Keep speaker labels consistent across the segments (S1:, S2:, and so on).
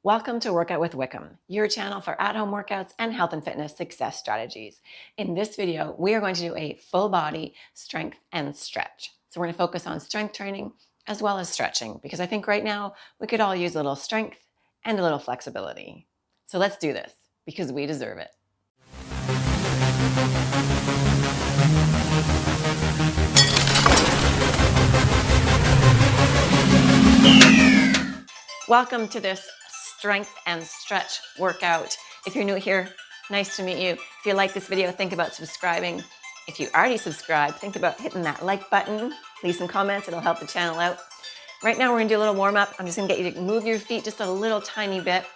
S1: Welcome to Workout with Wickham, your channel for at-home workouts and health and fitness success strategies. In this video, we are going to do a full body strength and stretch. So we're going to focus on strength training as well as stretching, because I think right now we could all use a little strength and a little flexibility. So let's do this because we deserve it. Welcome to this strength and stretch workout. If you're new here, nice to meet you. If you like this video, think about subscribing. If you already subscribed, think about hitting that like button. Leave some comments, it'll help the channel out. Right now we're gonna do a little warm up. I'm just gonna get you to move your feet just a little tiny bit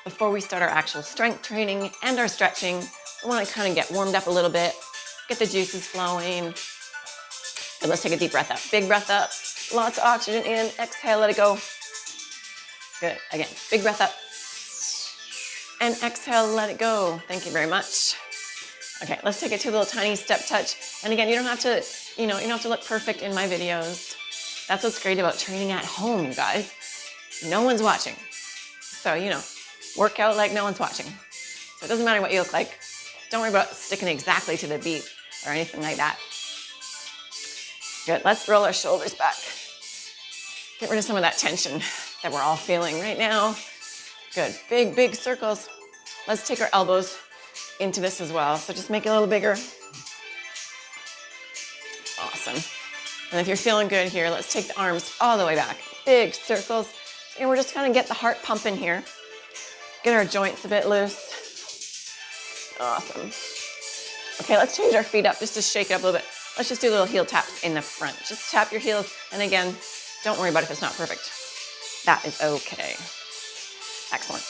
S1: before we start our actual strength training and our stretching. We wanna kind of get warmed up a little bit, get the juices flowing. Good, let's take a deep breath up. Big breath up, lots of oxygen in, exhale, let it go. Good, again, big breath up. And exhale, let it go. Thank you very much. Okay, let's take it to a little tiny step touch. And again, you don't have to, you don't have to look perfect in my videos. That's what's great about training at home, you guys. No one's watching. So, work out like no one's watching. So it doesn't matter what you look like. Don't worry about sticking exactly to the beat or anything like that. Good, let's roll our shoulders back. Get rid of some of that tension that we're all feeling right now. Good, big, big circles. Let's take our elbows into this as well. So just make it a little bigger. Awesome. And if you're feeling good here, let's take the arms all the way back. Big circles. And we're just gonna get the heart pumping here. Get our joints a bit loose. Awesome. Okay, let's change our feet up just to shake it up a little bit. Let's just do little heel taps in the front. Just tap your heels. And again, don't worry about if it's not perfect. That is okay. Excellent.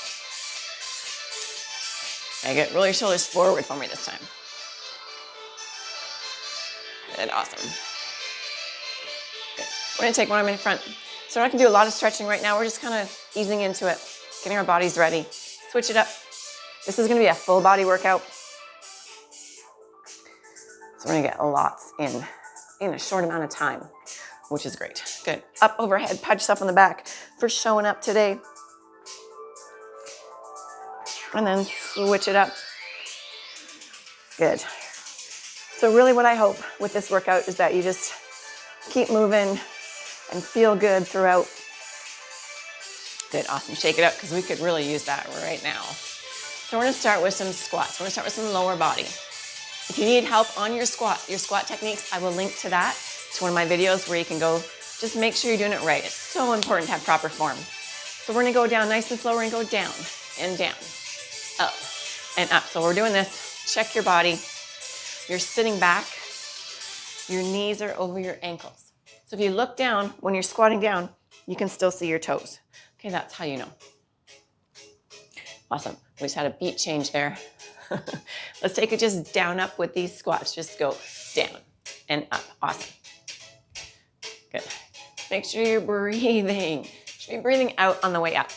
S1: Okay, good. Roll your shoulders forward for me this time. Good, awesome. Good. We're gonna take one arm in front. So we're not gonna do a lot of stretching right now. We're just kind of easing into it, getting our bodies ready. Switch it up. This is gonna be a full body workout. So we're gonna get lots in a short amount of time, which is great. Good. Up overhead, pat yourself on the back for showing up today. And then switch it up. Good. So really what I hope with this workout is that you just keep moving and feel good throughout. Good, awesome. Shake it up because we could really use that right now. So we're gonna start with some squats. We're gonna start with some lower body. If you need help on your squat techniques, I will link to that, to one of my videos where you can go. Just make sure you're doing it right. It's so important to have proper form. So we're gonna go down nice and slow. We're gonna go down and down, up and up. So we're doing this. Check your body. You're sitting back. Your knees are over your ankles. So if you look down, when you're squatting down, you can still see your toes. Okay, that's how you know. Awesome. We just had a beat change there. Let's take it just down, up with these squats. Just go down and up. Awesome. Good. Make sure you're breathing. Should be breathing out on the way up.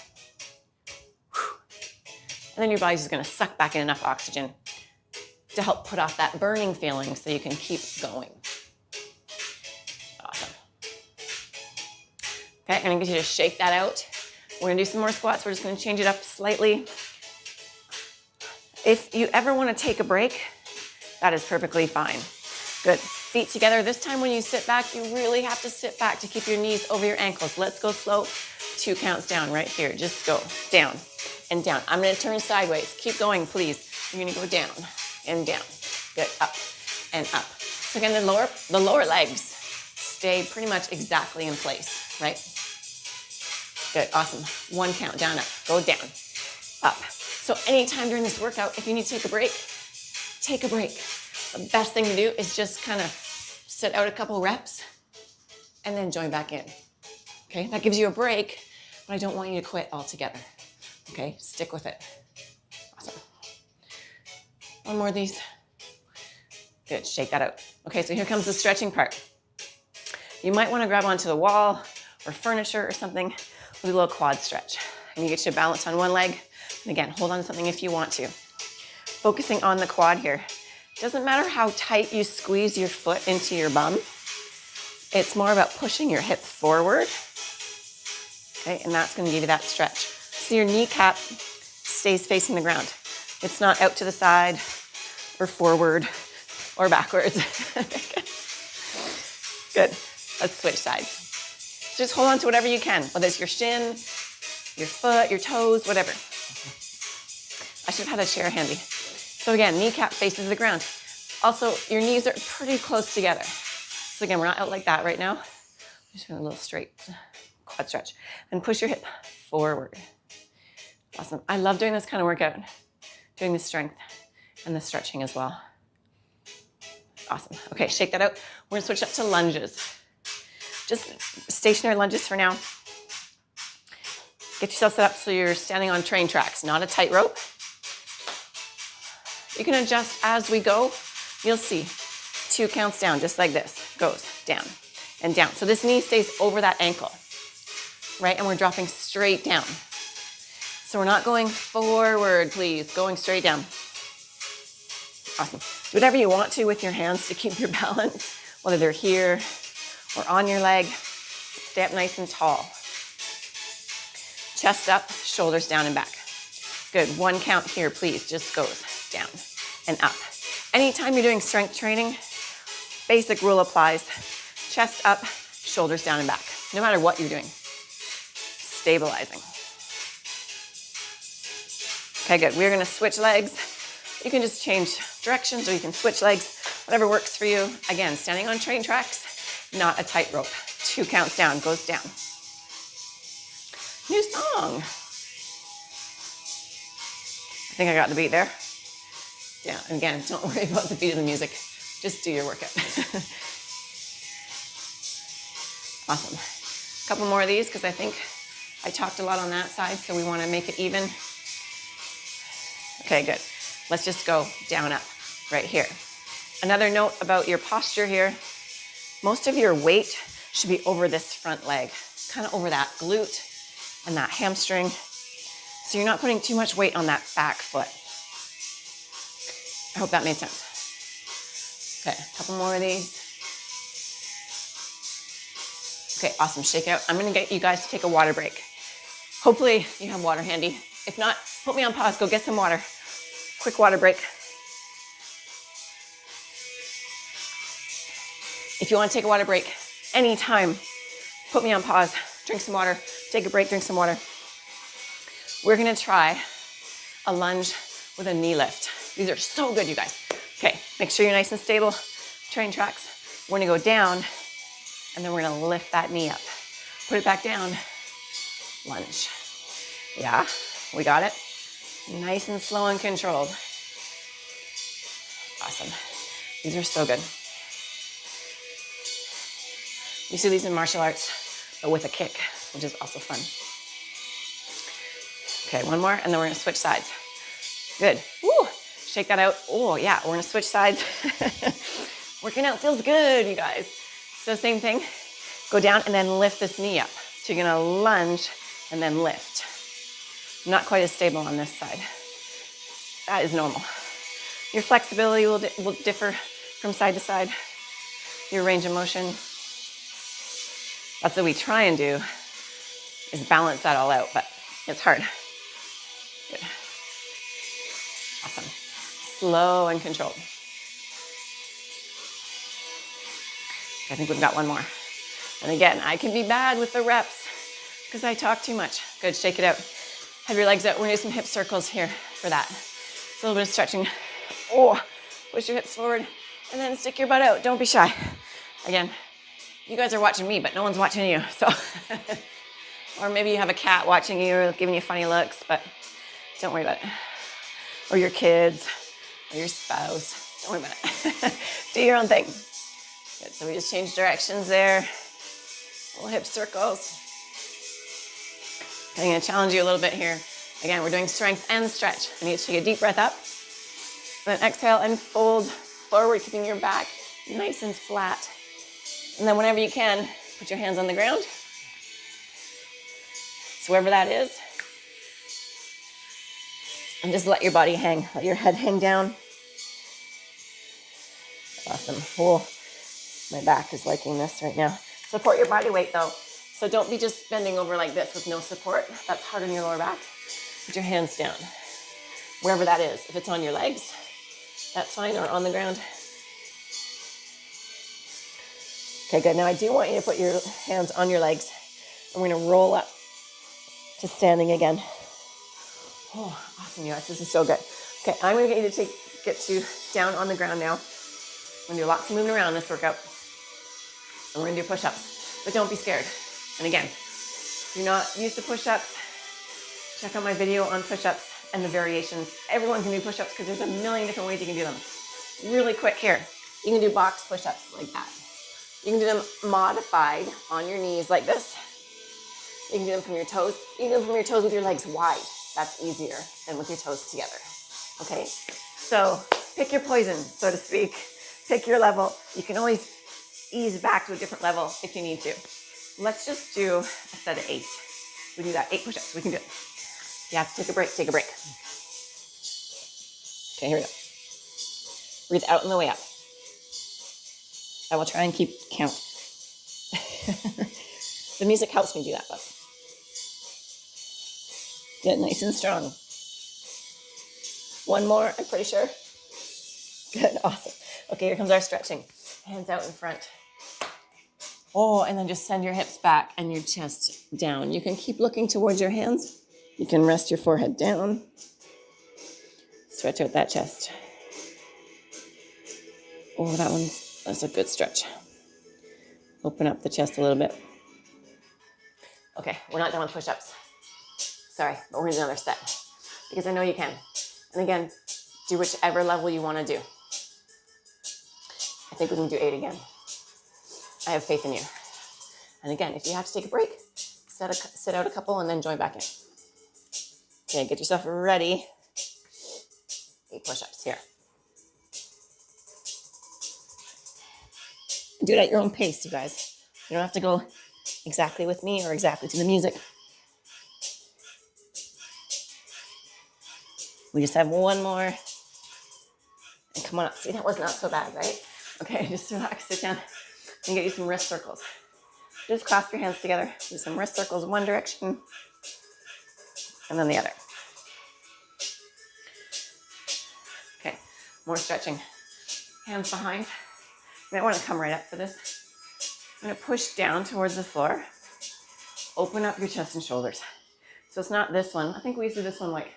S1: And then your body's just gonna suck back in enough oxygen to help put off that burning feeling so you can keep going. Awesome. Okay, I'm gonna get you to shake that out. We're gonna do some more squats. We're just gonna change it up slightly. If you ever wanna take a break, that is perfectly fine. Good. Feet together. This time when you sit back, you really have to sit back to keep your knees over your ankles. Let's go slow. 2 counts down right here. Just go down and down. I'm gonna turn sideways. Keep going, please. You're gonna go down and down. Good, up and up. So again, the lower legs stay pretty much exactly in place, right? Good, awesome. 1 count, down, up, go down, up. So anytime during this workout, if you need to take a break, take a break. The best thing to do is just kind of sit out a couple reps and then join back in. Okay, that gives you a break, but I don't want you to quit altogether. Okay, stick with it. Awesome. One more of these. Good, shake that out. Okay, so here comes the stretching part. You might want to grab onto the wall or furniture or something with a little quad stretch. And you get your balance on one leg. And again, hold on to something if you want to. Focusing on the quad here. Doesn't matter how tight you squeeze your foot into your bum. It's more about pushing your hip forward. Okay, and that's gonna give you that stretch. So your kneecap stays facing the ground. It's not out to the side or forward or backwards. Good. Let's switch sides. So just hold on to whatever you can, whether it's your shin, your foot, your toes, whatever. I should have had a chair handy. So again, kneecap faces the ground. Also, your knees are pretty close together. So again, we're not out like that right now. Just doing a little straight quad stretch. And push your hip forward. Awesome. I love doing this kind of workout. Doing the strength and the stretching as well. Awesome. Okay, shake that out. We're gonna switch up to lunges. Just stationary lunges for now. Get yourself set up so you're standing on train tracks, not a tightrope. You can adjust as we go. You'll see 2 counts down, just like this. Goes down and down. So this knee stays over that ankle, right? And we're dropping straight down. So we're not going forward, please. Going straight down. Awesome. Do whatever you want to with your hands to keep your balance, whether they're here or on your leg. Stay up nice and tall. Chest up, shoulders down and back. Good. 1 count here, please. Just goes down and up. Anytime you're doing strength training, basic rule applies. Chest up, shoulders down and back. No matter what you're doing. Stabilizing. Okay, good. We're gonna switch legs. You can just change directions or you can switch legs, whatever works for you. Again, standing on train tracks, not a tightrope. 2 counts down, goes down. New song. I think I got the beat there. Yeah, and again, don't worry about the beat of the music. Just do your workout. Awesome. A couple more of these because I think I talked a lot on that side, so we want to make it even. Okay, good. Let's just go down, up, right here. Another note about your posture here, most of your weight should be over this front leg, kind of over that glute and that hamstring. So you're not putting too much weight on that back foot. I hope that made sense. Okay, a couple more of these. Okay, awesome, shake out. I'm gonna get you guys to take a water break. Hopefully you have water handy. If not, put me on pause, go get some water. Quick water break. If you want to take a water break anytime, put me on pause, drink some water, take a break, drink some water. We're gonna try a lunge with a knee lift. These are so good, you guys. Okay, make sure you're nice and stable. Train tracks. We're gonna go down, and then we're gonna lift that knee up. Put it back down, lunge. Yeah, we got it. Nice and slow and controlled. Awesome. These are so good. You see these in martial arts, but with a kick, which is also fun. Okay, one more, and then we're gonna switch sides. Good. Woo! Shake that out. Oh, yeah, we're gonna switch sides. Working out feels good, you guys. So same thing, go down and then lift this knee up. So you're gonna lunge and then lift. Not quite as stable on this side. That is normal. Your flexibility will differ from side to side. Your range of motion. That's what we try and do, is balance that all out, but it's hard. Good. Awesome. Slow and controlled. Okay, I think we've got one more. And again, I can be bad with the reps because I talk too much. Good, shake it out. Have your legs out. We're gonna do some hip circles here for that. It's a little bit of stretching. Oh, push your hips forward and then stick your butt out. Don't be shy. Again, you guys are watching me, but no one's watching you, so. Or maybe you have a cat watching you or giving you funny looks, but don't worry about it. Or your kids, or your spouse. Don't worry about it. Do your own thing. Good, so we just changed directions there. Little hip circles. I'm gonna challenge you a little bit here. Again, we're doing strength and stretch. I need you to take a deep breath up. Then exhale and fold forward, keeping your back nice and flat. And then whenever you can, put your hands on the ground. So wherever that is. And just let your body hang. Let your head hang down. Awesome. Oh, my back is liking this right now. Support your body weight though. So don't be just bending over like this with no support. That's hard on your lower back. Put your hands down, wherever that is. If it's on your legs, that's fine, or on the ground. Okay, good. Now I do want you to put your hands on your legs. And we're gonna roll up to standing again. Oh, awesome, you guys. This is so good. Okay, I'm gonna get you to get you down on the ground now. We're gonna do lots of moving around this workout. And we're gonna do push-ups, but don't be scared. And again, if you're not used to push-ups, check out my video on push-ups and the variations. Everyone can do push-ups because there's a million different ways you can do them. Really quick here. You can do box push-ups like that. You can do them modified on your knees like this. You can do them from your toes. You can do them from your toes with your legs wide. That's easier than with your toes together. Okay, so pick your poison, so to speak. Pick your level. You can always ease back to a different level if you need to. Let's just do a set of 8. We do that, 8 push-ups. We can do it. You have to take a break, take a break. Okay, here we go. Breathe out on the way up. I will try and keep count. The music helps me do that, though. Get nice and strong. One more, I'm pretty sure. Good, awesome. Okay, here comes our stretching. Hands out in front. Oh, and then just send your hips back and your chest down. You can keep looking towards your hands. You can rest your forehead down. Stretch out that chest. Oh, that's a good stretch. Open up the chest a little bit. Okay, we're not done with push-ups. Sorry, but we're gonna do another set because I know you can. And again, do whichever level you want to do. I think we can do 8 again. I have faith in you. And again, if you have to take a break, sit out a couple and then join back in. Okay, get yourself ready. 8 push-ups here. Do it at your own pace, you guys. You don't have to go exactly with me or exactly to the music. We just have one more. And come on up. See, that was not so bad, right? Okay, just relax, sit down, and get you some wrist circles. Just clasp your hands together. Do some wrist circles in one direction, and then the other. Okay, more stretching. Hands behind. You might want to come right up for this. I'm going to push down towards the floor. Open up your chest and shoulders. So it's not this one. I think we used to do this one like,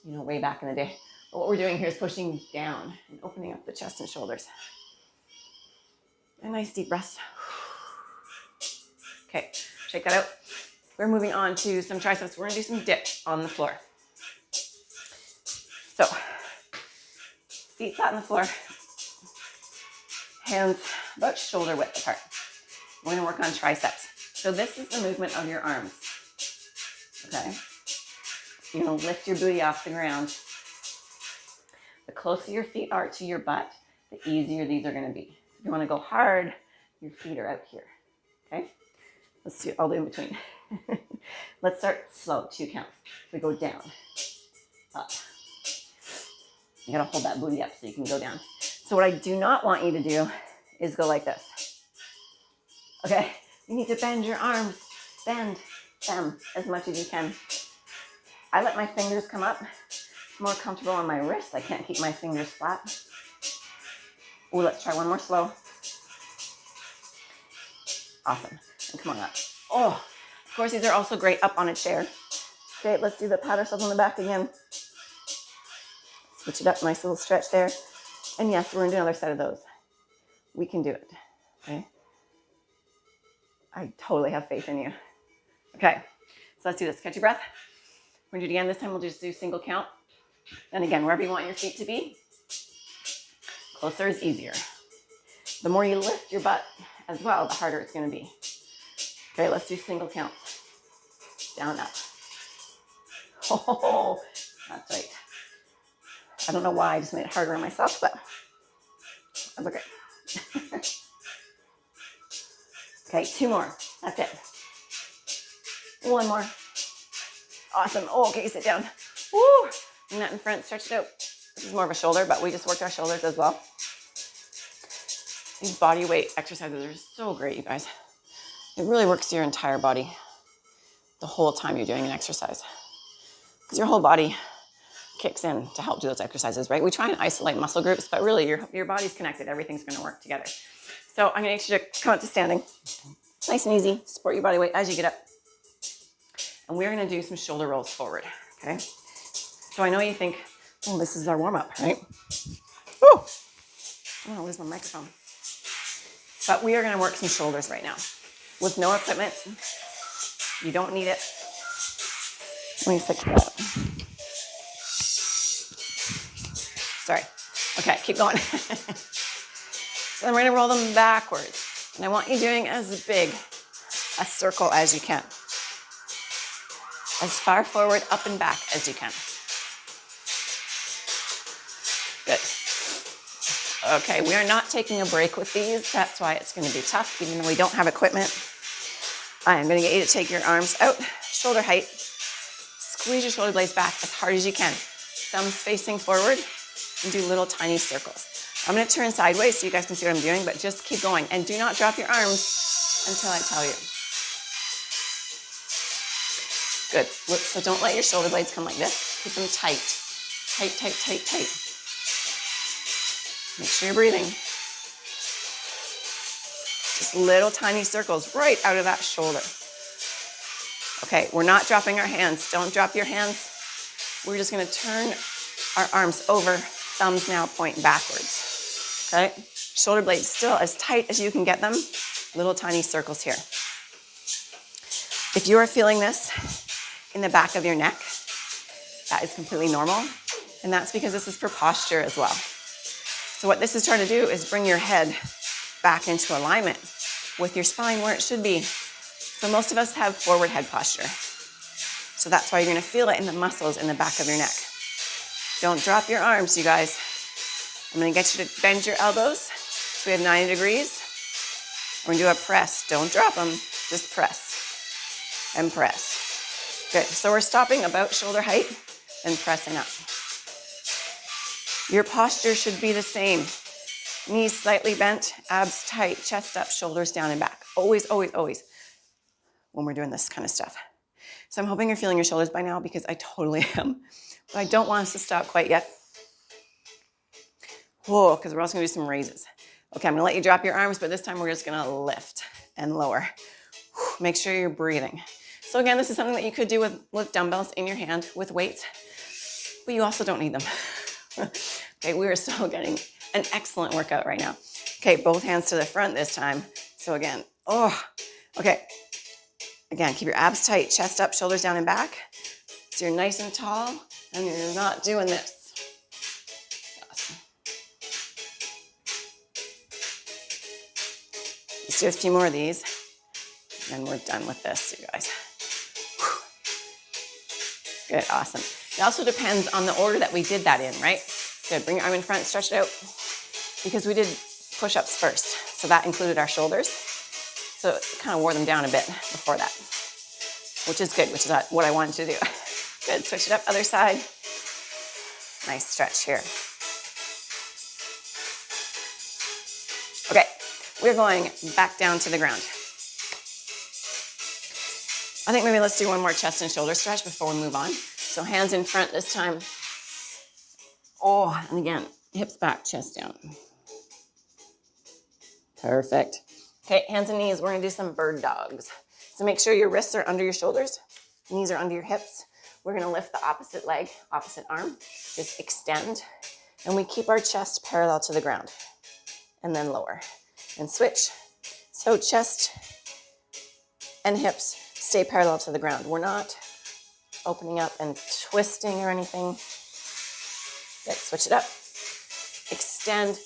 S1: way back in the day. But what we're doing here is pushing down and opening up the chest and shoulders. A nice deep breath. Okay, check that out. We're moving on to some triceps. We're gonna do some dips on the floor. So, feet flat on the floor, hands about shoulder width apart. We're gonna work on triceps. So this is the movement of your arms, okay? You're gonna lift your booty off the ground. The closer your feet are to your butt, the easier these are gonna be. If you wanna go hard, your feet are out here, okay? Let's do it all the in between. Let's start slow, 2 counts. We go down, up. You gotta hold that booty up so you can go down. So what I do not want you to do is go like this, okay? You need to bend your arms, bend them as much as you can. I let my fingers come up. It's more comfortable on my wrist. I can't keep my fingers flat. Oh, let's try one more slow. Awesome. And come on up. Oh, of course, these are also great up on a chair. Okay, let's do the pat ourselves on the back again. Switch it up, nice little stretch there. And yes, we're gonna do another set of those. We can do it, okay? I totally have faith in you. Okay, so let's do this. Catch your breath. We're gonna do it again. This time we'll just do single count. And again, wherever you want your feet to be, closer is easier. The more you lift your butt as well, the harder it's gonna be. Okay, let's do single counts. Down, up. Oh, that's right. I don't know why I just made it harder on myself, but that's okay. Okay, 2 more. That's it. 1 more. Awesome. Oh, okay, sit down. Woo! Bring that in front, stretch it out. This is more of a shoulder, but we just worked our shoulders as well. These body weight exercises are so great, you guys. It really works your entire body the whole time you're doing an exercise, because your whole body kicks in to help do those exercises, right? We try and isolate muscle groups, but really your body's connected. Everything's going to work together. So I'm going to get you to come up to standing. Nice and easy. Support your body weight as you get up. And we're going to do some shoulder rolls forward, okay? So I know you think, oh, this is our warm-up, right? Oh, I'm going to lose my microphone. But we are going to work some shoulders right now with no equipment. You don't need it. Let me fix that. Sorry. Okay, keep going. So then we're gonna roll them backwards. And I want you doing as big a circle as you can. As far forward, up and back as you can. Good. Okay, we are not taking a break with these. That's why it's gonna be tough, even though we don't have equipment. I am gonna get you to take your arms out, shoulder height. Squeeze your shoulder blades back as hard as you can. Thumbs facing forward. And do little tiny circles. I'm going to turn sideways so you guys can see what I'm doing, but just keep going. And do not drop your arms until I tell you. Good. So don't let your shoulder blades come like this. Keep them tight. Tight, tight, tight, tight. Make sure you're breathing. Just little tiny circles right out of that shoulder. Okay, we're not dropping our hands. Don't drop your hands. We're just going to turn our arms over. Thumbs now point backwards, okay? Shoulder blades still as tight as you can get them. Little tiny circles here. If you are feeling this in the back of your neck, that is completely normal. And that's because this is for posture as well. So what this is trying to do is bring your head back into alignment with your spine where it should be. So most of us have forward head posture. So that's why you're gonna feel it in the muscles in the back of your neck. Don't drop your arms, you guys. I'm gonna get you to bend your elbows. So we have 90 degrees. We're gonna do a press. Don't drop them, just press and press. Good, so we're stopping about shoulder height and pressing up. Your posture should be the same. Knees slightly bent, abs tight, chest up, shoulders down and back. Always, always, always when we're doing this kind of stuff. So I'm hoping you're feeling your shoulders by now, because I totally am. But I don't want us to stop quite yet. Whoa, because we're also gonna do some raises. Okay, I'm gonna let you drop your arms, but this time we're just gonna lift and lower. Make sure you're breathing. So again, this is something that you could do with dumbbells in your hand, with weights, but you also don't need them. Okay, we are still getting an excellent workout right now. Okay, both hands to the front this time. So again, okay. Again, keep your abs tight, chest up, shoulders down and back. So you're nice and tall, and you're not doing this. Awesome. Let's do a few more of these, and we're done with this, you guys. Good, awesome. It also depends on the order that we did that in, right? Good, bring your arm in front, stretch it out, because we did push-ups first. So that included our shoulders. So it kind of wore them down a bit before that, which is good, which is what I wanted to do. Good, switch it up, other side. Nice stretch here. Okay, we're going back down to the ground. I think maybe let's do one more chest and shoulder stretch before we move on. So hands in front this time. And again, hips back, chest down. Perfect. Okay, hands and knees, we're gonna do some bird dogs. So make sure your wrists are under your shoulders, knees are under your hips. We're gonna lift the opposite leg, opposite arm, just extend, and we keep our chest parallel to the ground, and then lower, and switch. So chest and hips stay parallel to the ground. We're not opening up and twisting or anything. Good, switch it up, extend.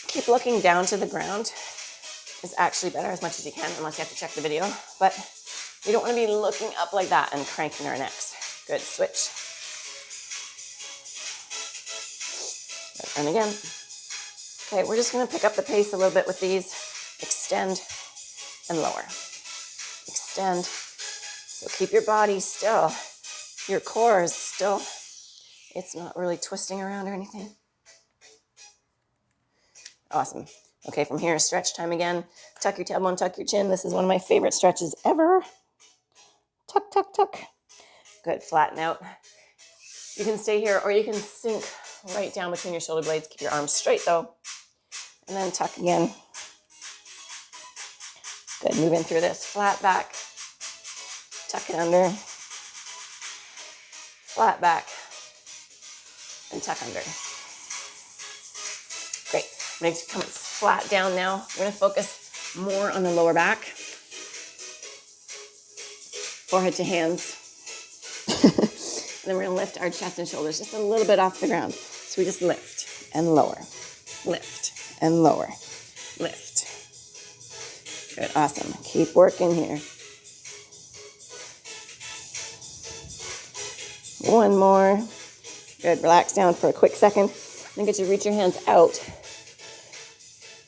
S1: Keep looking down to the ground is actually better as much as you can, unless you have to check the video, but we don't want to be looking up like that and cranking our necks. Good, switch. Good, and again. Okay, we're just going to pick up the pace a little bit with these. Extend and lower. Extend. So keep your body still. Your core is still. It's not really twisting around or anything. Awesome. Okay, from here, stretch time again. Tuck your tailbone, tuck your chin. This is one of my favorite stretches ever. Tuck, tuck, tuck. Good, flatten out. You can stay here or you can sink right down between your shoulder blades. Keep your arms straight though. And then tuck again. Good, moving through this. Flat back. Tuck it under. Flat back. And tuck under. Great. I'm going to come flat down now. We're going to focus more on the lower back. Forehead to hands. And then we're going to lift our chest and shoulders just a little bit off the ground. So we just lift and lower. Lift and lower. Lift. Good. Awesome. Keep working here. One more. Good. Relax down for a quick second. Then get you to reach your hands out.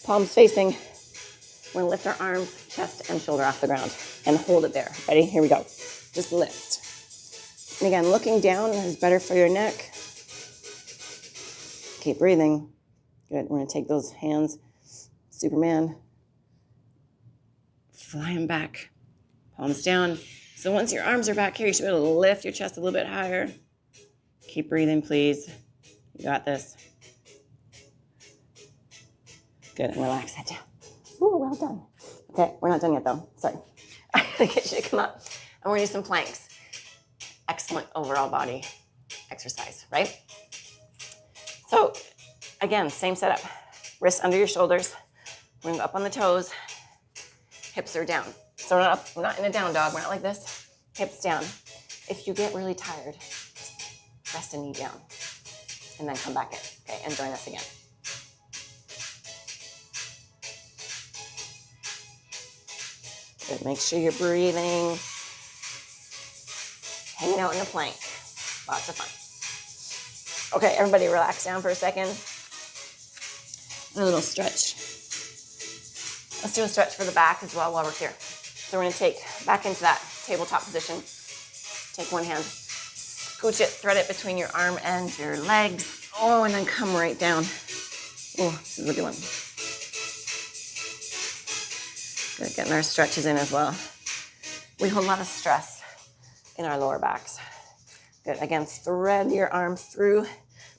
S1: Palms facing. We're going to lift our arms, chest, and shoulder off the ground. And hold it there. Ready? Here we go. Just lift. And again, looking down is better for your neck. Keep breathing. Good. We're going to take those hands. Superman. Fly them back. Palms down. So once your arms are back here, you should be able to lift your chest a little bit higher. Keep breathing, please. You got this. Good. And relax that down. Ooh, well done. Okay, we're not done yet though. Sorry. I'm going to get you to come up. And we're going to do some planks. Excellent overall body exercise, right? So again, same setup. Wrists under your shoulders. We're going to go up on the toes. Hips are down. So we're not in a down dog. We're not like this. Hips down. If you get really tired, press a knee down. And then come back in. Okay, and join us again. Good. Make sure you're breathing. Hanging out in the plank. Lots of fun. Okay, everybody relax down for a second. A little stretch. Let's do a stretch for the back as well while we're here. So we're going to take back into that tabletop position. Take one hand, scooch it, thread it between your arm and your legs. Oh, and then come right down. Oh, this is a good one. Good, getting our stretches in as well. We hold a lot of stress in our lower backs. Good, again, thread your arm through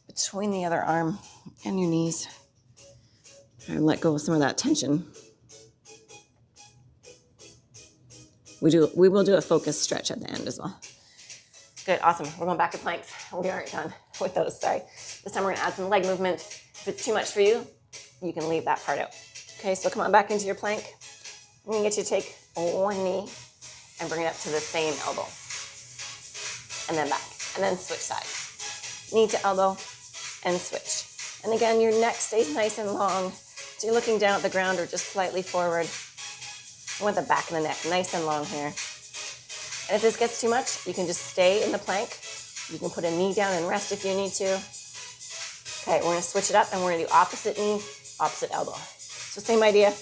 S1: between the other arm and your knees. And let go of some of that tension. We will do a focused stretch at the end as well. Good, awesome. We're going back to planks. We aren't done with those, sorry. This time we're gonna add some leg movement. If it's too much for you, you can leave that part out. Okay, so come on back into your plank. I'm gonna get you to take one knee and bring it up to the same elbow. And then back, and then switch sides. Knee to elbow and switch. And again, your neck stays nice and long. So you're looking down at the ground or just slightly forward. I want the back of the neck nice and long here. And if this gets too much, you can just stay in the plank. You can put a knee down and rest if you need to. Okay, we're gonna switch it up and we're gonna do opposite knee, opposite elbow. So same idea,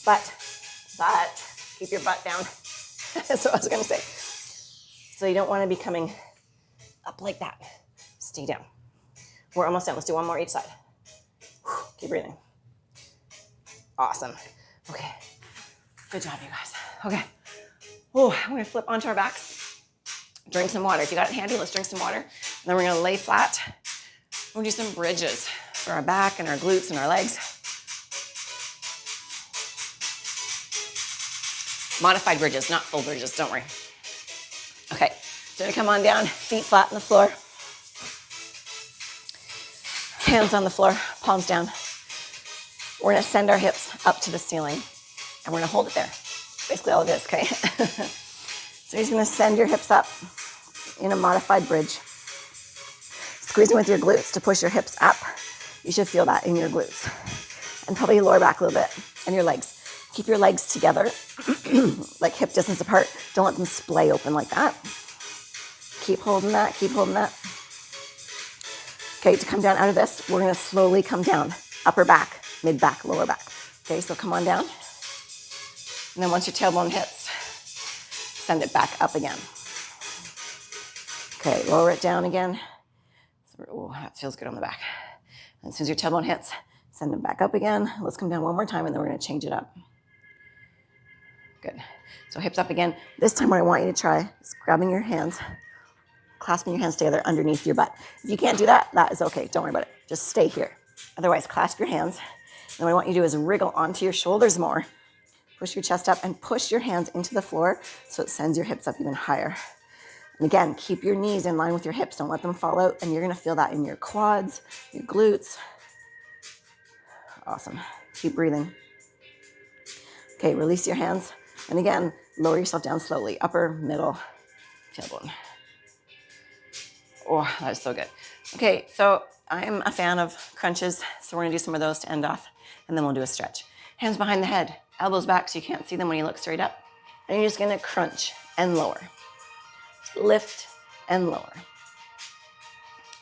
S1: but keep your butt down. That's what I was gonna say. So you don't wanna be coming up like that. Stay down. We're almost done. Let's do one more each side. Keep breathing. Awesome. Okay. Good job, you guys. Okay. Oh, we're gonna flip onto our backs. Drink some water. If you got it handy, let's drink some water. And then we're gonna lay flat. We'll do some bridges for our back and our glutes and our legs. Modified bridges, not full bridges, don't worry. Okay, so we're gonna come on down, feet flat on the floor. Hands on the floor, palms down. We're gonna send our hips up to the ceiling and we're gonna hold it there. Basically all it is, okay? So you're just gonna send your hips up in a modified bridge. Squeezing with your glutes to push your hips up. You should feel that in your glutes. And probably your lower back a little bit and your legs. Keep your legs together, like hip distance apart. Don't let them splay open like that. Keep holding that, keep holding that. Okay, to come down out of this, we're gonna slowly come down. Upper back, mid back, lower back. Okay, so come on down. And then once your tailbone hits, send it back up again. Okay, lower it down again. Oh, that feels good on the back. And as soon as your tailbone hits, Send them back up again. Let's come down one more time, and then we're going to change it up. Good. So hips up again. This time what I want you to try is grabbing your hands, clasping your hands together underneath your butt. If you can't do that, that is okay. Don't worry about it. Just stay here. Otherwise, clasp your hands. And what I want you to do is wriggle onto your shoulders more. Push your chest up and push your hands into the floor so it sends your hips up even higher. And again, keep your knees in line with your hips. Don't let them fall out. And you're going to feel that in your quads, your glutes. Awesome. Keep breathing. Okay, release your hands. And again, lower yourself down slowly. Upper, middle, tailbone. Oh, that is so good. Okay, so I'm a fan of crunches. So we're going to do some of those to end off. And then we'll do a stretch. Hands behind the head. Elbows back so you can't see them when you look straight up. And you're just going to crunch and lower. Just lift and lower.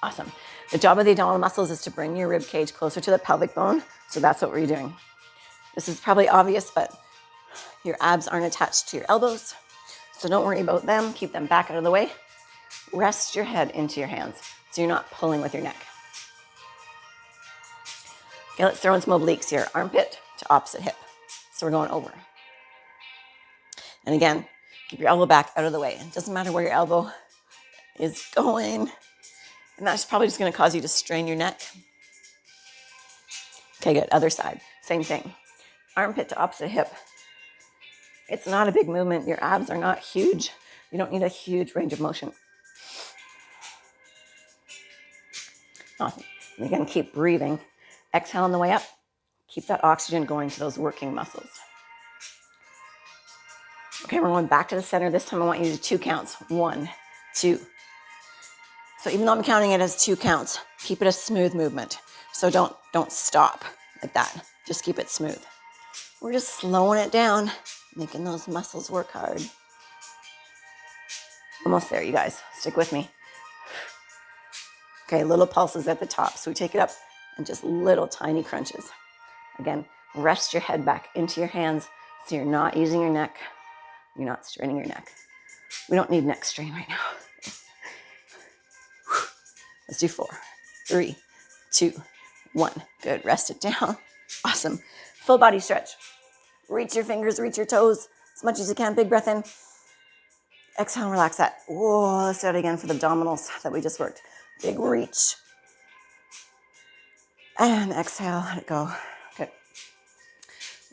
S1: Awesome. The job of the abdominal muscles is to bring your rib cage closer to the pelvic bone. So that's what we're doing. This is probably obvious, but your abs aren't attached to your elbows. So don't worry about them. Keep them back out of the way. Rest your head into your hands so you're not pulling with your neck. Okay, let's throw in some obliques here. Armpit to opposite hip. So we're going over. And again, keep your elbow back out of the way. It doesn't matter where your elbow is going. And that's probably just going to cause you to strain your neck. Okay, good. Other side. Same thing. Armpit to opposite hip. It's not a big movement. Your abs are not huge. You don't need a huge range of motion. Awesome. And again, keep breathing. Exhale on the way up. Keep that oxygen going to those working muscles. Okay, we're going back to the center. This time I want you to do 2 counts. 1, 2. So even though I'm counting it as 2 counts, keep it a smooth movement. So don't stop like that. Just keep it smooth. We're just slowing it down, making those muscles work hard. Almost there, you guys. Stick with me. Okay, little pulses at the top. So we take it up and just little tiny crunches. Again, rest your head back into your hands so you're not using your neck. You're not straining your neck. We don't need neck strain right now. Let's do 4, 3, 2, 1. Good. Rest it down. Awesome. Full body stretch. Reach your fingers, reach your toes as much as you can. Big breath in. Exhale and relax that. Whoa, let's do it again for the abdominals that we just worked. Big reach. And exhale, let it go. Good.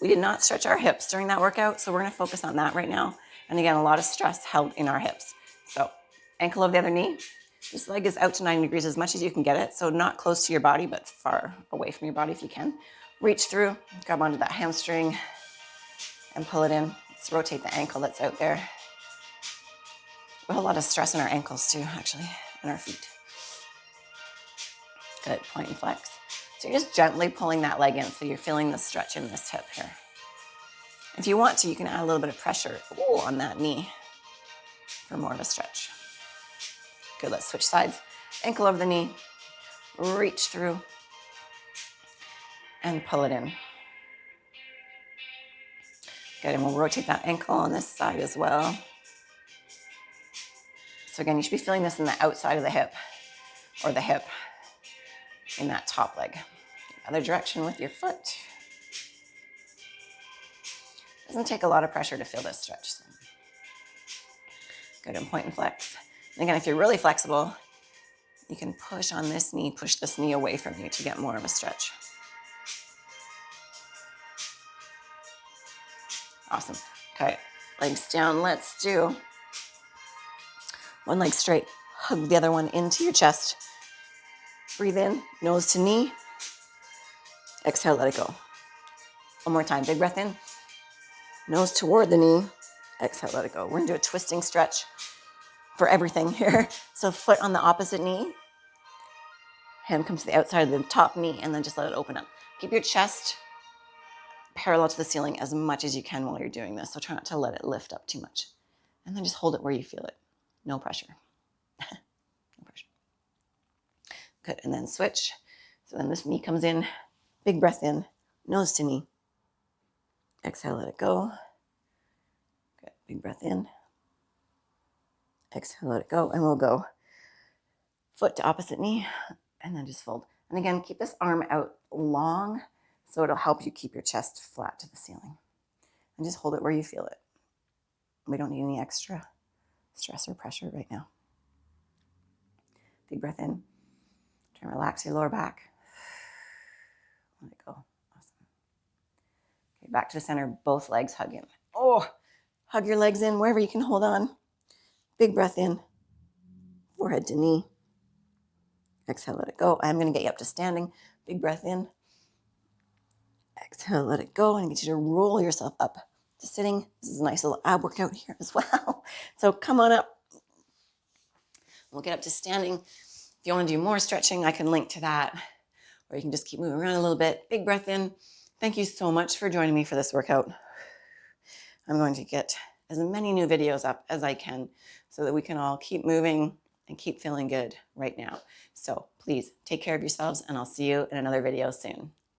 S1: We did not stretch our hips during that workout, so we're going to focus on that right now. And again, a lot of stress held in our hips. So ankle of the other knee. This leg is out to 90 degrees as much as you can get it. So not close to your body, but far away from your body if you can. Reach through, grab onto that hamstring and pull it in. Let's rotate the ankle that's out there. We have a lot of stress in our ankles too, actually, and our feet. Good, point and flex. So you're just gently pulling that leg in so you're feeling the stretch in this hip here. If you want to, you can add a little bit of pressure on that knee for more of a stretch. Good, let's switch sides. Ankle over the knee, reach through, and pull it in. Good, and we'll rotate that ankle on this side as well. So again, you should be feeling this in the outside of the hip, or the hip in that top leg. Other direction with your foot. Doesn't take a lot of pressure to feel this stretch. So. Good, and point and flex. And again, if you're really flexible, you can push on this knee, push this knee away from you to get more of a stretch. Awesome. Okay, legs down. Let's do one leg straight. Hug the other one into your chest. Breathe in, nose to knee. Exhale, let it go. One more time. Big breath in. Nose toward the knee. Exhale, let it go. We're going to do a twisting stretch for everything here. So foot on the opposite knee. Hand comes to the outside of the top knee, and then just let it open up. Keep your chest parallel to the ceiling as much as you can while you're doing this. So try not to let it lift up too much. And then just hold it where you feel it. No pressure. No pressure. Good, and then switch. So then this knee comes in. Big breath in, nose to knee. Exhale, let it go. Good, big breath in. Exhale, let it go. And we'll go foot to opposite knee, and then just fold. And again, keep this arm out long, so it'll help you keep your chest flat to the ceiling. And just hold it where you feel it. We don't need any extra stress or pressure right now. Big breath in. Try and relax your lower back. Let it go. Awesome. Okay, back to the center. Both legs hug in. Oh, hug your legs in wherever you can hold on. Big breath in. Forehead to knee. Exhale, let it go. I'm going to get you up to standing. Big breath in. Exhale, let it go. And get you to roll yourself up to sitting. This is a nice little ab workout here as well. So come on up. We'll get up to standing. If you want to do more stretching, I can link to that. Or you can just keep moving around a little bit. Big breath in. Thank you so much for joining me for this workout. I'm going to get as many new videos up as I can so that we can all keep moving and keep feeling good right now. So please take care of yourselves, and I'll see you in another video soon.